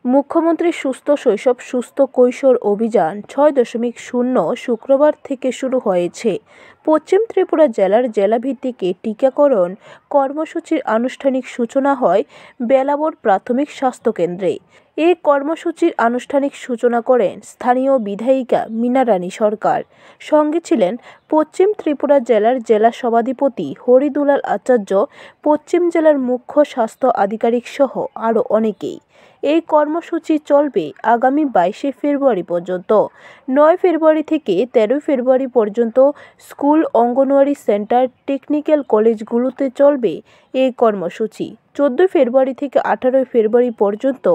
মুখ্যমন্ত্রী সুস্থ শৈশব সুস্থ কৈশোর অভিযান ৬.০ শুক্রবার থেকে শুরু হয়েছে। পশ্চিম ত্রিপুরা জেলার জেলাভিত্তিক এই টিকাকরণ কর্মসূচির আনুষ্ঠানিক সূচনা হয় বেলাবর প্রাথমিক স্বাস্থ্যকেন্দ্রে। এই কর্মসূচির আনুষ্ঠানিক সূচনা করেন স্থানীয় বিধায়িকা মীনা রানী সরকার। সঙ্গে ছিলেন পশ্চিম ত্রিপুরা জেলার জেলা সভাধিপতি হরিদুলাল আচার্য, পশ্চিম জেলার মুখ্য স্বাস্থ্য আধিকারিক সহ আরও অনেকেই। এই কর্মসূচি চলবে আগামী ২২শে ফেব্রুয়ারি পর্যন্ত। ৯ ফেব্রুয়ারি থেকে ১৩ ফেব্রুয়ারি পর্যন্ত স্কুল, অঙ্গনওয়াড়ি সেন্টার, টেকনিক্যাল কলেজগুলোতে চলবে এই কর্মসূচি। ১৪ ফেব্রুয়ারি থেকে ১৮ ফেব্রুয়ারি পর্যন্ত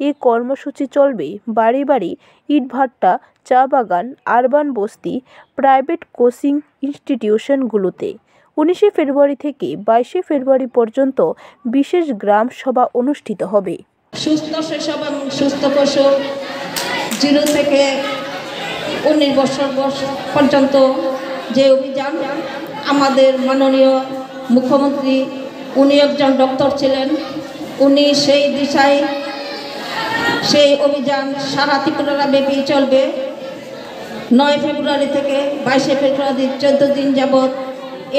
এই কর্মসূচি চলবে বাড়ি বাড়ি, ইটভাট্টা, চা বাগান, আরবান বস্তি, প্রাইভেট কোচিং ইনস্টিটিউশনগুলোতে। ১৯ ফেব্রুয়ারি থেকে ২২শে ফেব্রুয়ারি পর্যন্ত বিশেষ গ্রাম সভা অনুষ্ঠিত হবে। সুস্থ শৈশব এবং সুস্থ কৈশোর 0 থেকে 19 বছর বয়স পর্যন্ত যে অভিযান, আমাদের মাননীয় মুখ্যমন্ত্রী উনি একজন ডক্টর ছিলেন। উনি সেই দিশায় সেই অভিযান সারা ত্রিপুরা ব্যাপী চলবে। 9 ফেব্রুয়ারি থেকে 22শে ফেব্রুয়ারি 14 দিন যাবৎ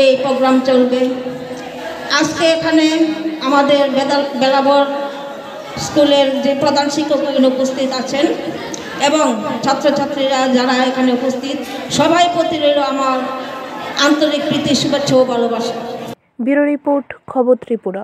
এই প্রোগ্রাম চলবে। আজকে এখানে আমাদের বেলাবর স্কুলের যে প্রধান শিক্ষক উপস্থিত আছেন এবং ছাত্রছাত্রীরা যারা এখানে উপস্থিত, সবাই প্রতি রইল আমার আন্তরিক প্রীতি, শুভেচ্ছা ও ভালোবাসা। ব্যুরো রিপোর্ট, খবর ত্রিপুরা।